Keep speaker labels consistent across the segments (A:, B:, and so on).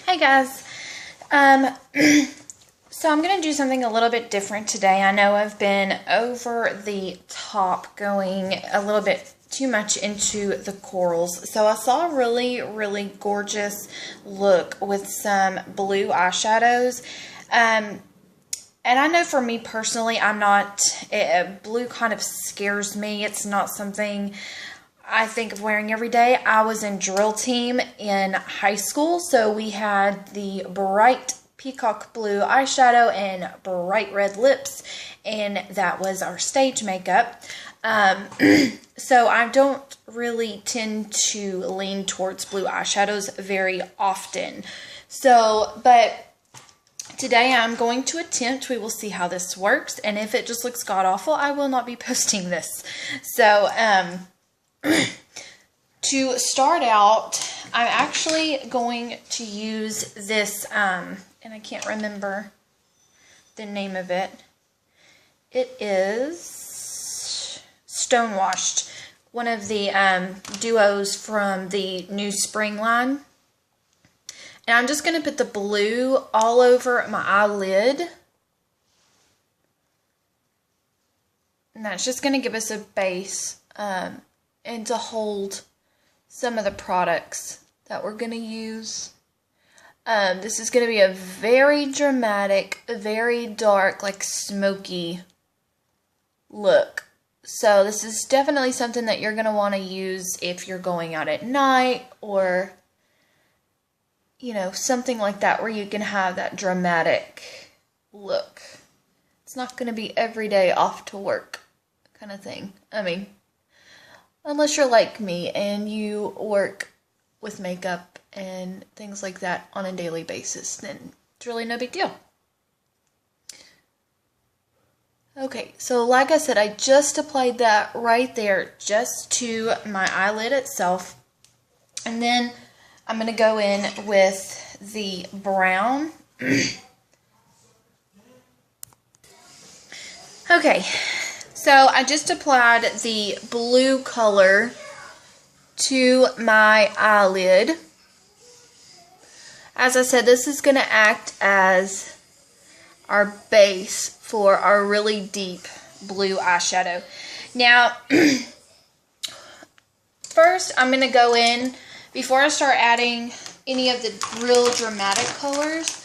A: Hi guys. So I'm going to do something a little bit different today. I know I've been over the top, going a little bit too much into the corals. So I saw a really gorgeous look with some blue eyeshadows. And I know for me personally, blue kind of scares me. It's not something I think of wearing every day. I was in drill team in high school, so we had the bright peacock blue eyeshadow and bright red lips, and that was our stage makeup. So I don't really tend to lean towards blue eyeshadows very often. But today I'm going to attempt. We will see how this works, and if it just looks god-awful, I will not be posting this. So, to start out, I'm actually going to use this, and I can't remember the name of it. It is Stonewashed, one of the duos from the new spring line. And I'm just going to put the blue all over my eyelid. And that's just going to give us a base and to hold some of the products that we're going to use. This is going to be a very dramatic, very dark, like smoky look. So this is definitely something that you're going to want to use if you're going out at night, or you know, something like that where you can have that dramatic look. It's not going to be every day off to work kind of thing. I mean, unless you're like me and you work with makeup and things like that on a daily basis, then it's really no big deal. Okay, so like I said, I just applied that right there just to my eyelid itself. And then I'm going to go in with the brown. Okay, so I just applied the blue color to my eyelid. As I said, this is going to act as our base for our really deep blue eyeshadow. Now, first I'm going to go in, before I start adding any of the real dramatic colors,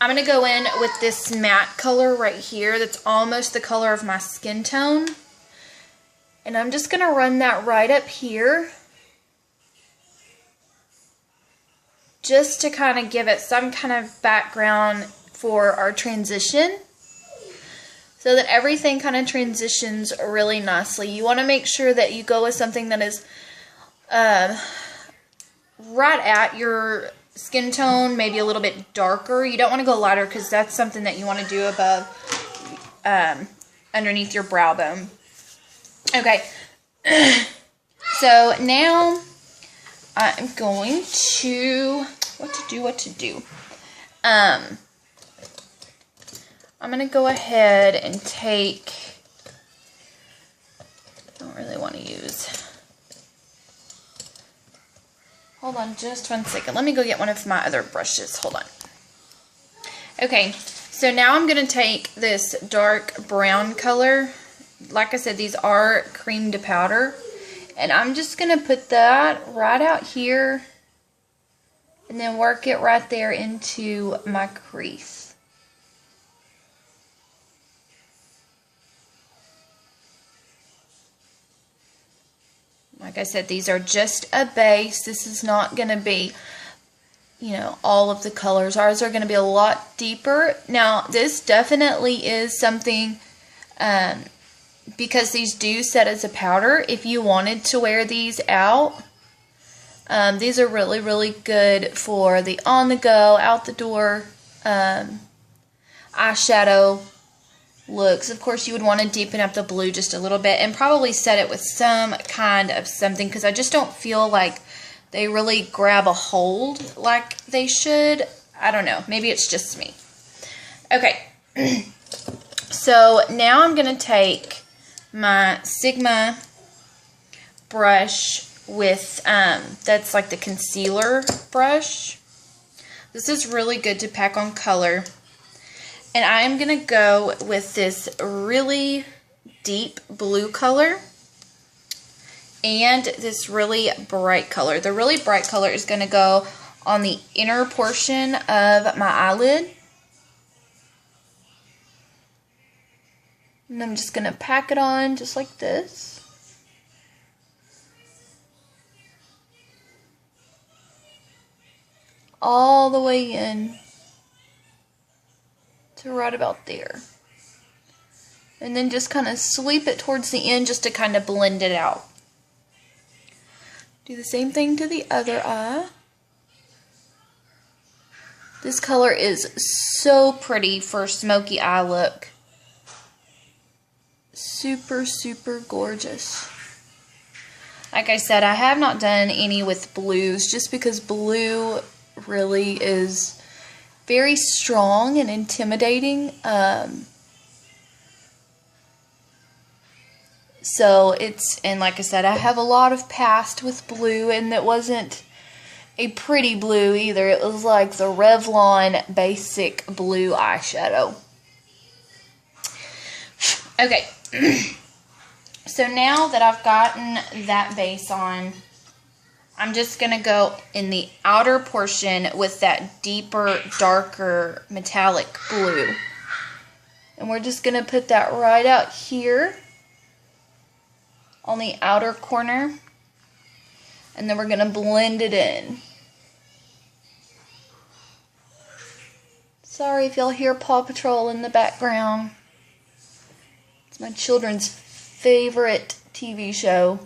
A: I'm going to go in with this matte color right here that's almost the color of my skin tone. And I'm just going to run that right up here, just to kind of give it some kind of background for our transition, so that everything kind of transitions really nicely. You want to make sure that you go with something that is right at your skin tone, maybe a little bit darker. You don't want to go lighter because that's something that you want to do above, underneath your brow bone. Okay, so now I'm going to, what to do. I'm going to go ahead and take, I don't really want to use, hold on just one second. Let me go get one of my other brushes. Hold on. Okay, so now I'm going to take this dark brown color. Like I said, these are cream to powder. And I'm just going to put that right out here and then work it right there into my crease. Like I said, these are just a base. This is not going to be, you know, all of the colors. Ours are going to be a lot deeper. Now, this definitely is something, because these do set as a powder, if you wanted to wear these out, these are really good for the on-the-go, out-the-door eyeshadow looks. Of course, you would want to deepen up the blue just a little bit and probably set it with some kind of something, because I just don't feel like they really grab a hold like they should. I don't know. Maybe it's just me. Okay. So now I'm going to take my Sigma brush with, that's like the concealer brush. This is really good to pack on color. And I am going to go with this really deep blue color and this really bright color. The really bright color is going to go on the inner portion of my eyelid. And I'm just going to pack it on just like this. All the way in to right about there. And then just kind of sweep it towards the end just to kind of blend it out. Do the same thing to the other eye. This color is so pretty for a smoky eye look. Super, super gorgeous. Like I said, I have not done any with blues just because blue really is very strong and intimidating. So it's, and like I said, I have a lot of past with blue, and it wasn't a pretty blue either. It was like the Revlon basic blue eyeshadow. Okay. So now that I've gotten that base on, I'm just going to go in the outer portion with that deeper, darker, metallic blue. And we're just going to put that right out here on the outer corner. And then we're going to blend it in. Sorry if y'all hear Paw Patrol in the background. It's my children's favorite TV show.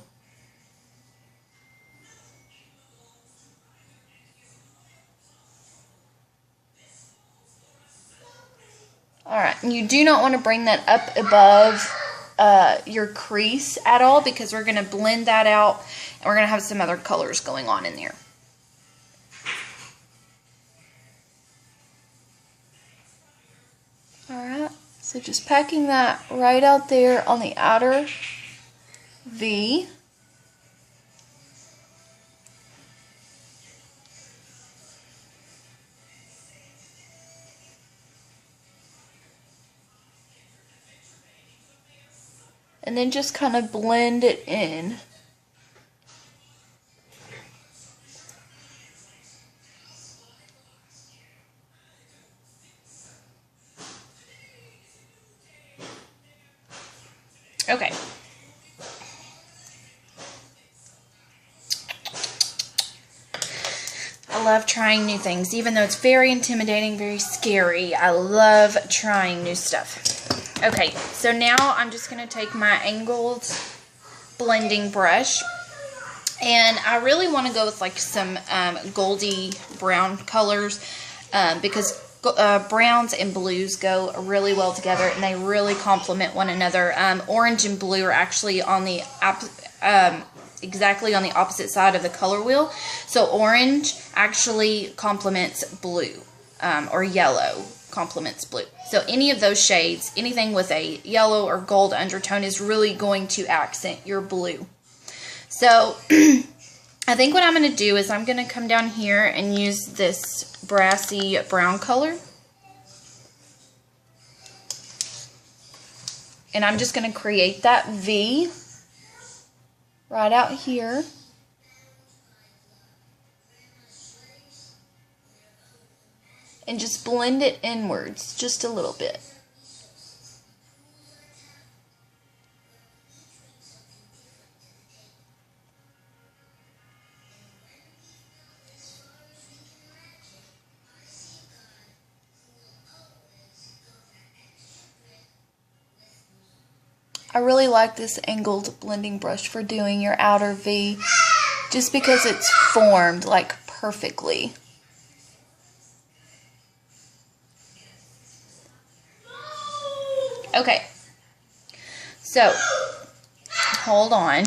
A: Alright, you do not want to bring that up above your crease at all, because we're going to blend that out and we're going to have some other colors going on in there. Alright, so just packing that right out there on the outer V. And then just kind of blend it in. Okay. I love trying new things, even though it's very intimidating, very scary. I love trying new stuff. Okay, so now I'm just going to take my angled blending brush, and I really want to go with like some goldy brown colors because browns and blues go really well together, and they really complement one another. Orange and blue are actually on the exactly on the opposite side of the color wheel, so orange actually complements blue, or yellow complements blue. So any of those shades, anything with a yellow or gold undertone is really going to accent your blue. So I think what I'm going to do is I'm going to come down here and use this brassy brown color. And I'm just going to create that V right out here. And just blend it inwards just a little bit. I really like this angled blending brush for doing your outer V, just because it's formed like perfectly. Okay, so hold on.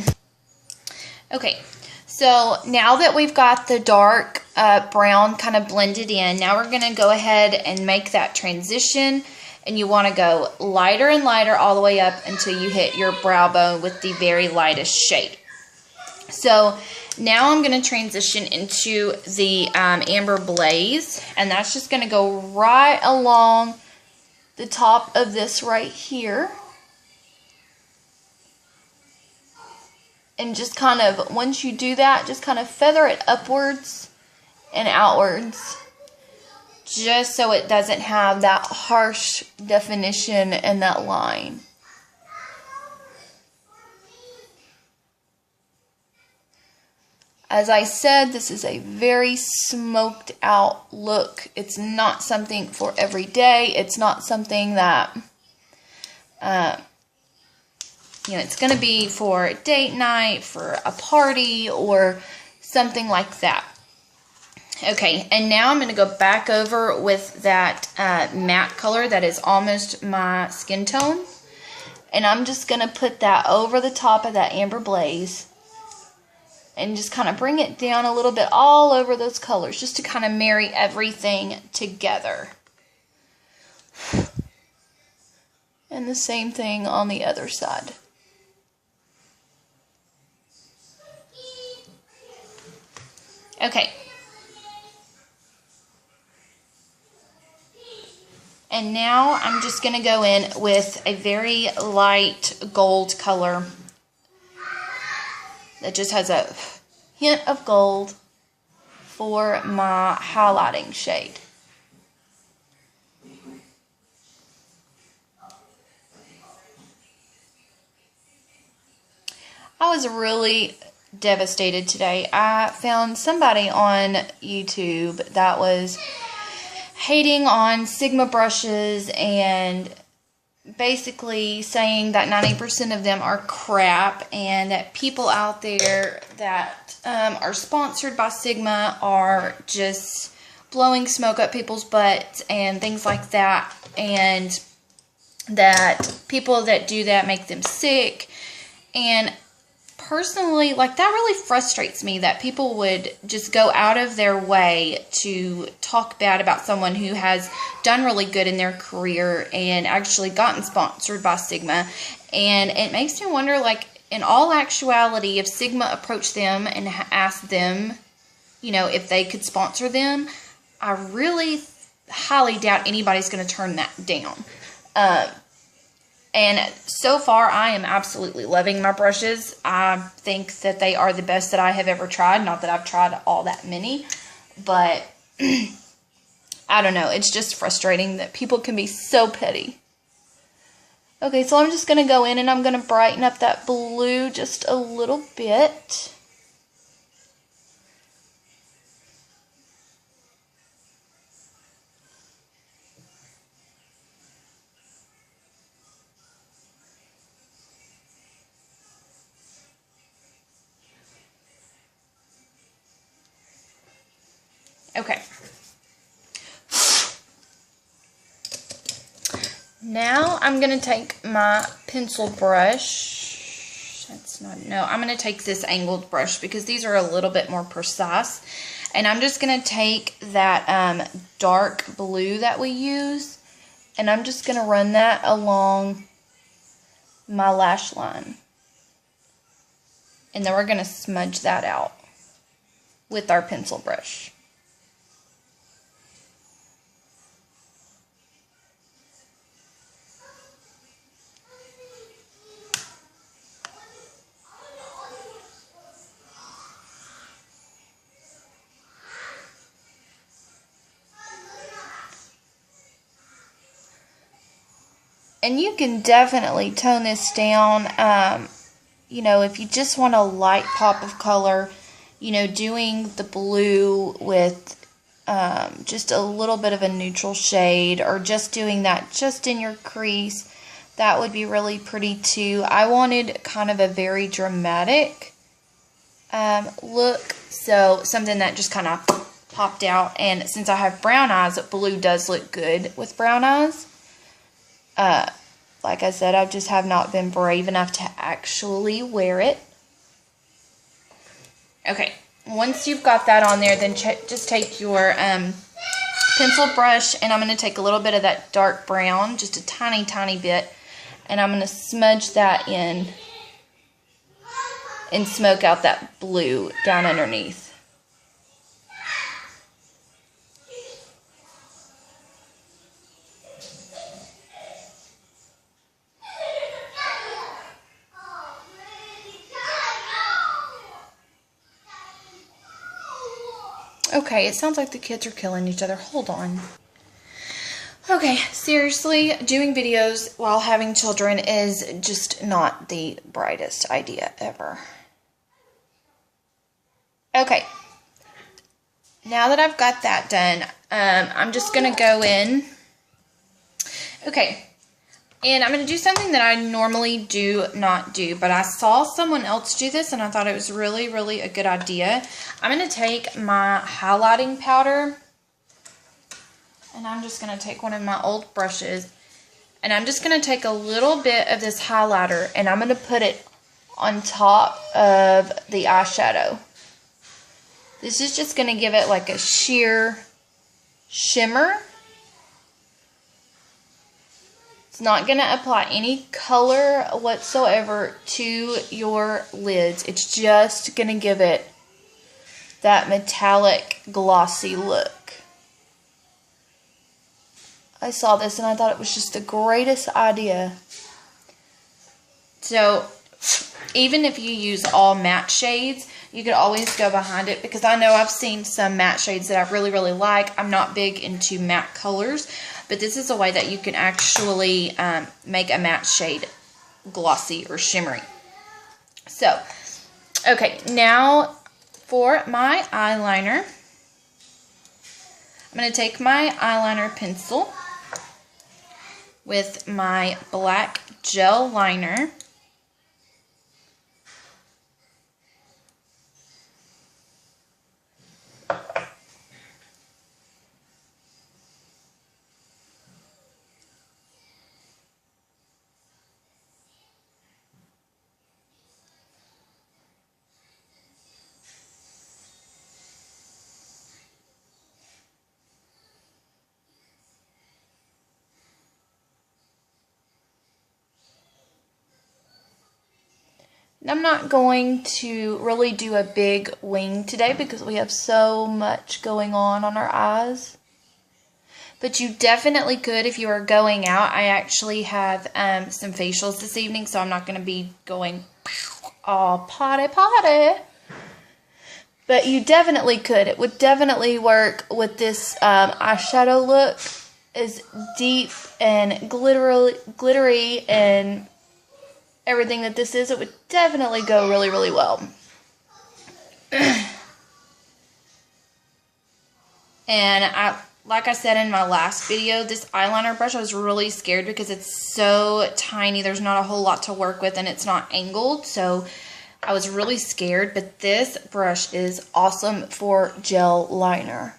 A: Okay, so now that we've got the dark brown kind of blended in, now we're going to go ahead and make that transition, and you want to go lighter and lighter all the way up until you hit your brow bone with the very lightest shade. So now I'm going to transition into the Amber Blaze, and that's just going to go right along the top of this right here. And just kind of, once you do that, just kind of feather it upwards and outwards, just so it doesn't have that harsh definition and that line. As I said, this is a very smoked out look. It's not something for every day. It's not something that, you know, it's going to be for date night, for a party, or something like that. Okay, and now I'm going to go back over with that matte color that is almost my skin tone. And I'm just going to put that over the top of that Amber Blaze. And just kind of bring it down a little bit all over those colors, just to kind of marry everything together. And the same thing on the other side. Okay. And now I'm just going to go in with a very light gold color that just has a hint of gold for my highlighting shade. I was really devastated today. I found somebody on YouTube that was hating on Sigma brushes and basically saying that 90% of them are crap, and that people out there that are sponsored by Sigma are just blowing smoke up people's butts and things like that, and that people that do that make them sick. And personally, like, that really frustrates me that people would just go out of their way to talk bad about someone who has done really good in their career and actually gotten sponsored by Sigma. And it makes me wonder, like, in all actuality, if Sigma approached them and asked them, you know, if they could sponsor them, I really highly doubt anybody's going to turn that down. And so far, I am absolutely loving my brushes. I think that they are the best that I have ever tried. Not that I've tried all that many, but I don't know. It's just frustrating that people can be so petty. Okay, so I'm just going to go in and I'm going to brighten up that blue just a little bit. Okay. Now I'm going to take my pencil brush. I'm going to take this angled brush because these are a little bit more precise. And I'm just going to take that dark blue that we use, and I'm just going to run that along my lash line. And then we're going to smudge that out with our pencil brush. And you can definitely tone this down, you know, if you just want a light pop of color, you know, doing the blue with just a little bit of a neutral shade, or just doing that just in your crease, that would be really pretty too. I wanted kind of a very dramatic look, so something that just kind of popped out. And since I have brown eyes, blue does look good with brown eyes. Like I said, I just have not been brave enough to actually wear it. Okay, once you've got that on there, then just take your pencil brush, and I'm going to take a little bit of that dark brown, just a tiny, tiny bit, and I'm going to smudge that in. and smoke out that blue down underneath. Okay, it sounds like the kids are killing each other. Hold on. Okay, seriously, doing videos while having children is just not the brightest idea ever. Okay, now that I've got that done, I'm just going to go in. Okay, and I'm going to do something that I normally do not do, but I saw someone else do this, and I thought it was really, really a good idea. I'm going to take my highlighting powder, and I'm just going to take one of my old brushes, and I'm just going to take a little bit of this highlighter, and I'm going to put it on top of the eyeshadow. This is just going to give it like a sheer shimmer. It's not going to apply any color whatsoever to your lids. It's just going to give it that metallic glossy look. I saw this and I thought it was just the greatest idea. So even if you use all matte shades, you could always go behind it, because I know I've seen some matte shades that I really, really like. I'm not big into matte colors, but this is a way that you can actually make a matte shade glossy or shimmery. So, okay, now for my eyeliner, I'm going to take my eyeliner pencil with my black gel liner. I'm not going to really do a big wing today because we have so much going on our eyes. But you definitely could if you are going out. I actually have some facials this evening, so I'm not going to be going all potty. But you definitely could. It would definitely work with this eyeshadow look. As deep and glittery and everything that this is, it would definitely go really, really well. And like I said in my last video, this eyeliner brush, I was really scared because it's so tiny. There's not a whole lot to work with, and it's not angled, so I was really scared. But this brush is awesome for gel liner.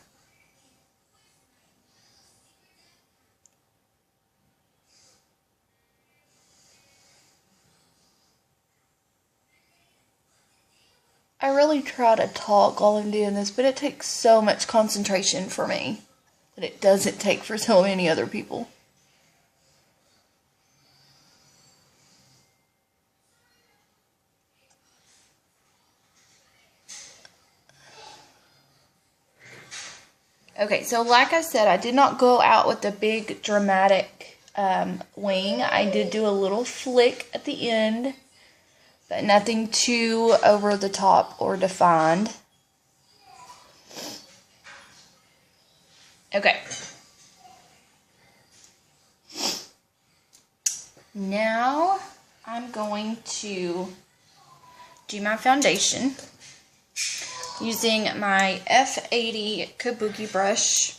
A: I really try to talk while I'm doing this, but it takes so much concentration for me that it doesn't take for so many other people. Okay, so like I said, I did not go out with the big dramatic wing. I did do a little flick at the end, but nothing too over the top or defined. Okay. Now I'm going to do my foundation using my F80 Kabuki brush.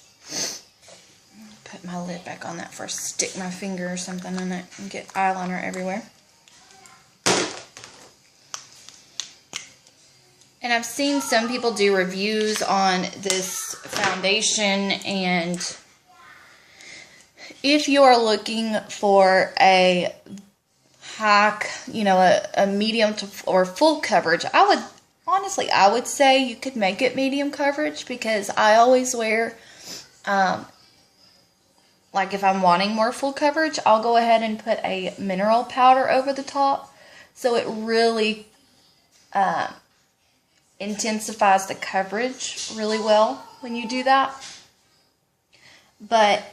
A: Put my lid back on that before I stick my finger or something in it and get eyeliner everywhere. And I've seen some people do reviews on this foundation, and if you are looking for a high, a medium to or full coverage, I would say you could make it medium coverage, because I always wear, like if I'm wanting more full coverage, I'll go ahead and put a mineral powder over the top, so it really intensifies the coverage really well when you do that. But,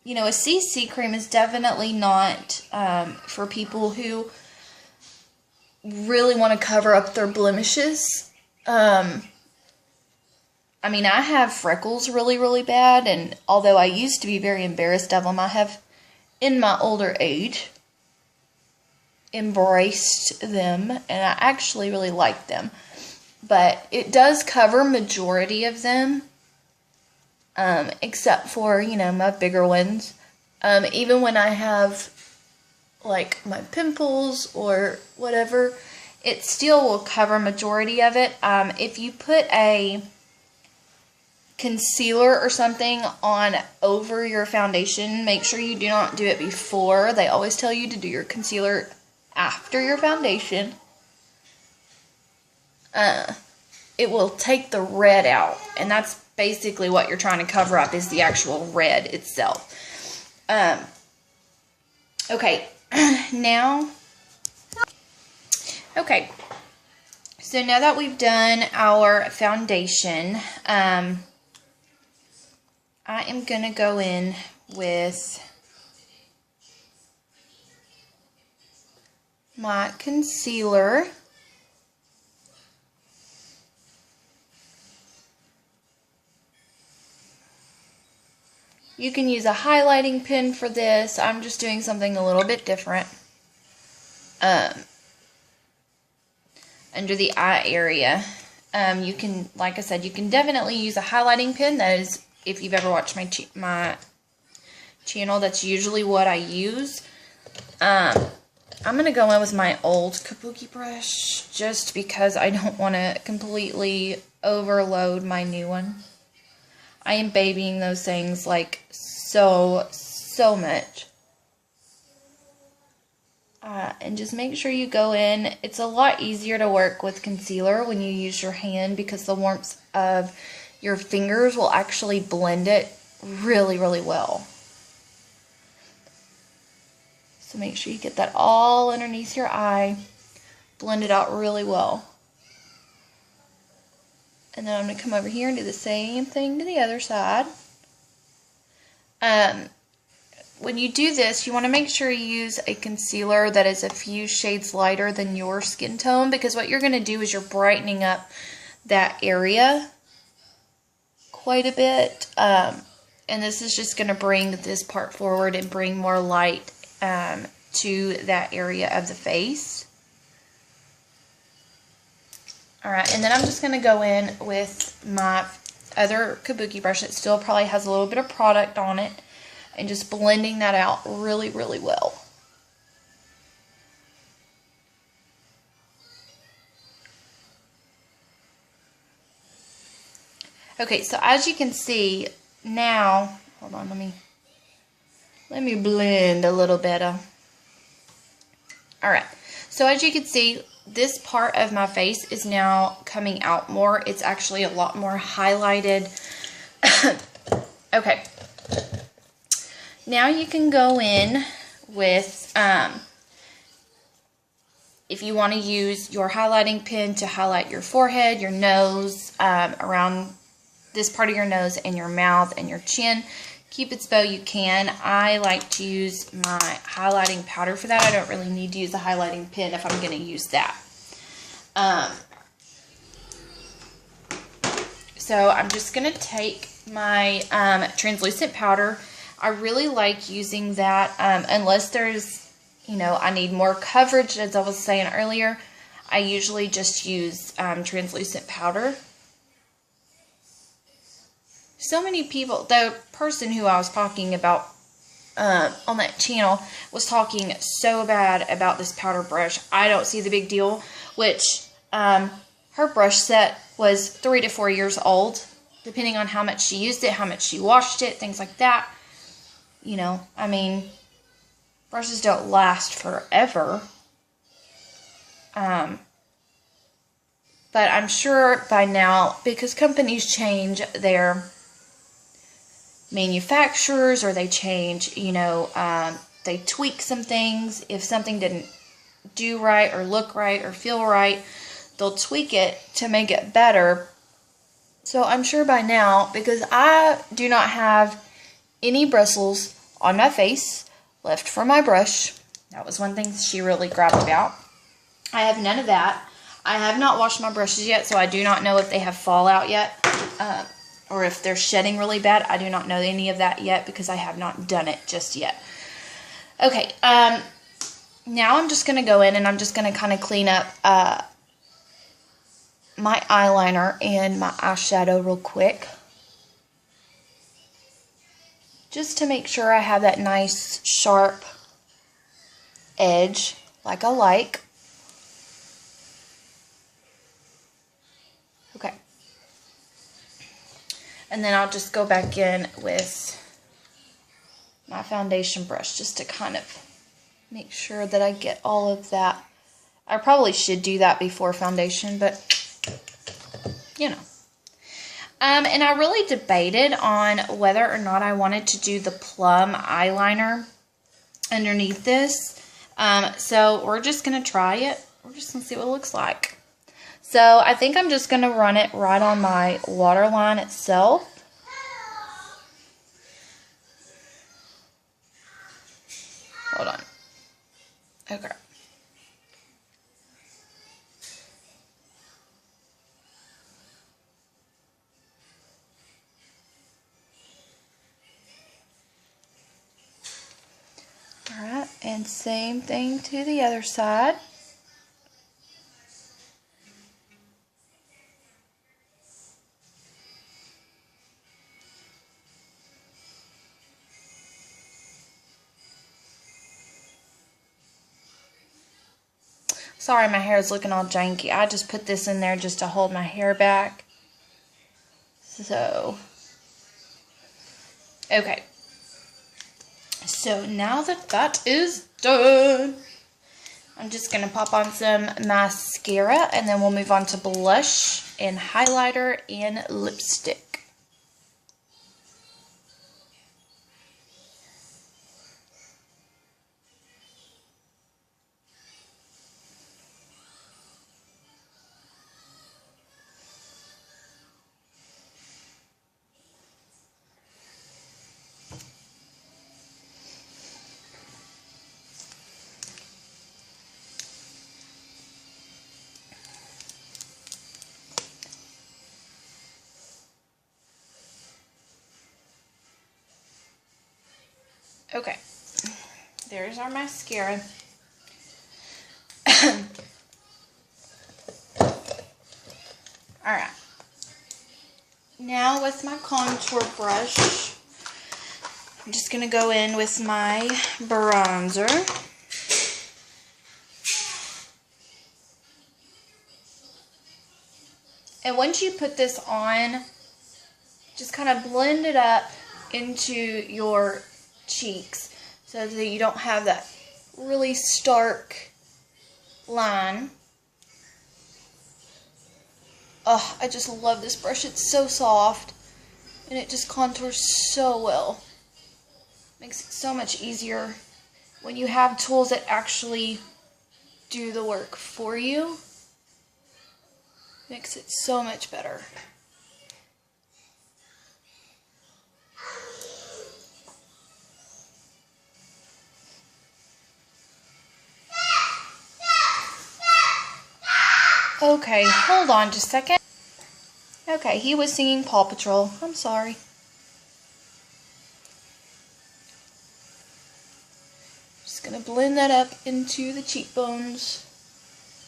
A: you know, a CC cream is definitely not for people who really want to cover up their blemishes. I mean, I have freckles really, really bad, and although I used to be very embarrassed of them, I have, in my older age, embraced them, and I actually really like them. But it does cover majority of them, except for, you know, my bigger ones. Even when I have, like, my pimples or whatever, it still will cover majority of it. If you put a concealer or something on over your foundation, make sure you do not do it before. They always tell you to do your concealer after your foundation. It will take the red out, and that's basically what you're trying to cover up, is the actual red itself. Okay, now, okay, so now that we've done our foundation, I am going to go in with my concealer. You can use a highlighting pen for this. I'm just doing something a little bit different. Under the eye area. You can, like I said, you can definitely use a highlighting pen. That is, if you've ever watched my channel, that's usually what I use. I'm going to go in with my old kabuki brush, just because I don't want to completely overload my new one. I am babying those things like so much. And just make sure you go in. It's a lot easier to work with concealer when you use your hand, because the warmth of your fingers will actually blend it really, really well. So make sure you get that all underneath your eye. Blend it out really well. And then I'm going to come over here and do the same thing to the other side. When you do this, you want to make sure you use a concealer that is a few shades lighter than your skin tone, because what you're going to do is you're brightening up that area quite a bit. And this is just going to bring this part forward and bring more light to that area of the face. Alright, and then I'm just going to go in with my other kabuki brush that still probably has a little bit of product on it, and just blending that out really, really well. Okay, so as you can see now, hold on, let me blend a little better. Alright, so as you can see, this part of my face is now coming out more. It's actually a lot more highlighted. Okay. Now you can go in with, if you want to use your highlighting pen to highlight your forehead, your nose, around this part of your nose and your mouth and your chin. Cupid's bow, you can. I like to use my highlighting powder for that. I don't really need to use a highlighting pen if I'm going to use that. So I'm just going to take my translucent powder. I really like using that unless there's, you know, I need more coverage, as I was saying earlier. I usually just use translucent powder. So many people, the person who I was talking about on that channel was talking so bad about this powder brush. I don't see the big deal, which her brush set was 3 to 4 years old, depending on how much she used it, how much she washed it, things like that. You know, I mean, brushes don't last forever. But I'm sure by now, because companies change their manufacturers, or they change, you know, they tweak some things. If something didn't do right or look right or feel right, they'll tweak it to make it better. So I'm sure by now, because I do not have any bristles on my face left from my brush. That was one thing she really grabbed about. I have none of that. I have not washed my brushes yet, so I do not know if they have fallout yet, or if they're shedding really bad. I do not know any of that yet because I have not done it just yet. Okay, now I'm just going to go in and I'm just going to kind of clean up my eyeliner and my eyeshadow real quick. Just to make sure I have that nice sharp edge like I like. Okay. And then I'll just go back in with my foundation brush just to kind of make sure that I get all of that. I probably should do that before foundation, but you know. And I really debated on whether or not I wanted to do the plum eyeliner underneath this. So we're just going to try it. We're just going to see what it looks like. So I think I'm just going to run it right on my waterline itself. Hold on. Okay. Alright, and same thing to the other side. Sorry, my hair is looking all janky. I just put this in there just to hold my hair back. So, okay. So now that that is done, I'm just going to pop on some mascara and then we'll move on to blush and highlighter and lipstick. Okay, there's our mascara. Alright, now with my contour brush, I'm just going to go in with my bronzer. And once you put this on, just kind of blend it up into your cheeks so that you don't have that really stark line. Oh, I just love this brush. It's so soft and it just contours so well. Makes it so much easier when you have tools that actually do the work for you. Makes it so much better. Okay, hold on just a second. Okay, he was singing Paw Patrol. I'm sorry. Just gonna blend that up into the cheekbones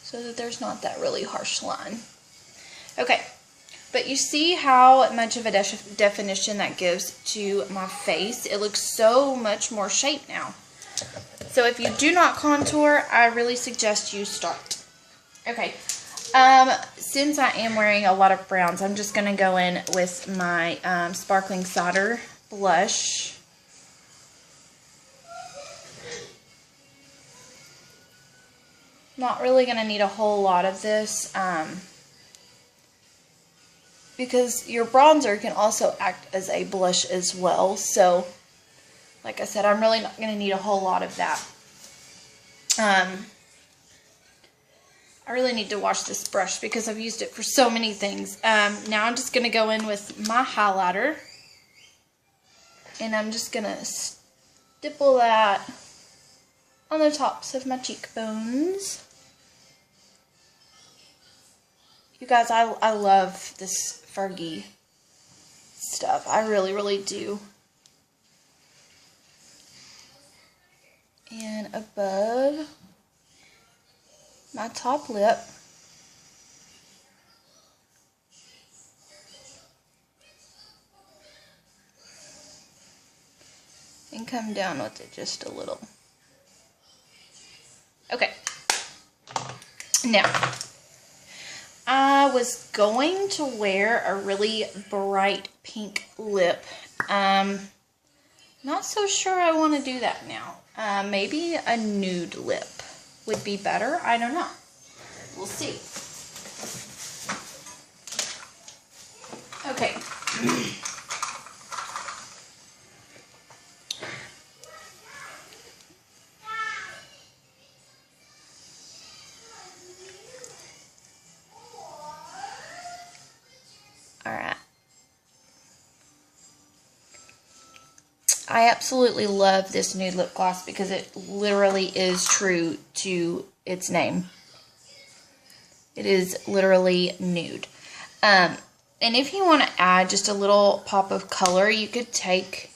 A: so that there's not that really harsh line. Okay, but you see how much of a definition that gives to my face. It looks so much more shape now. So if you do not contour, I really suggest you start. Okay. Since I am wearing a lot of browns, I'm just going to go in with my Sparkling Cider blush. Not really going to need a whole lot of this, because your bronzer can also act as a blush as well. So, like I said, I'm really not going to need a whole lot of that. I really need to wash this brush because I've used it for so many things. Now I'm just going to go in with my highlighter. And I'm just going to stipple that on the tops of my cheekbones. You guys, I love this Fergie stuff. I really, really do. And above my top lip. And come down with it just a little. Okay. Now, I was going to wear a really bright pink lip. Not so sure I want to do that now. Maybe a nude lip would be better. I don't know. We'll see. Okay. Alright. I absolutely love this nude lip gloss because it literally is true to its name. It is literally nude. And if you want to add just a little pop of color, you could take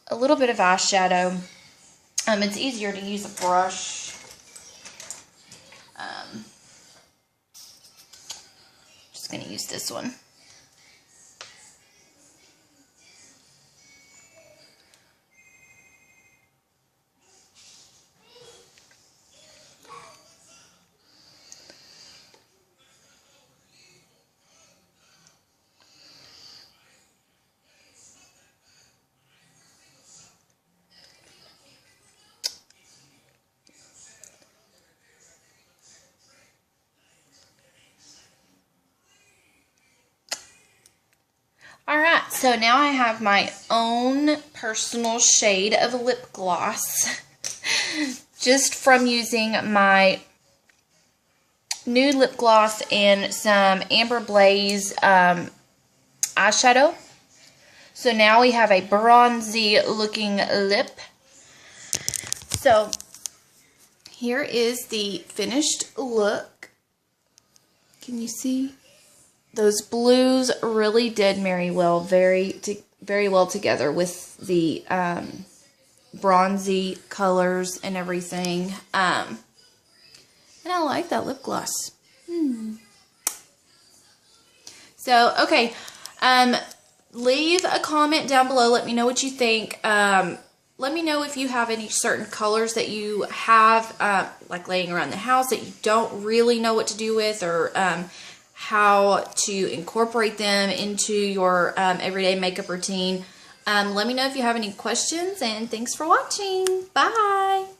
A: a little bit of eyeshadow. It's easier to use a brush. Just going to use this one. Alright, so now I have my own personal shade of lip gloss just from using my nude lip gloss and some Amber Blaze eyeshadow. So now we have a bronzy looking lip. So here is the finished look. Can you see? Those blues really did marry well, very well together with the bronzy colors and everything. And I like that lip gloss. So, okay. Leave a comment down below. Let me know what you think. Let me know if you have any certain colors that you have, like laying around the house that you don't really know what to do with, or how to incorporate them into your everyday makeup routine. Let me know if you have any questions, and thanks for watching. Bye!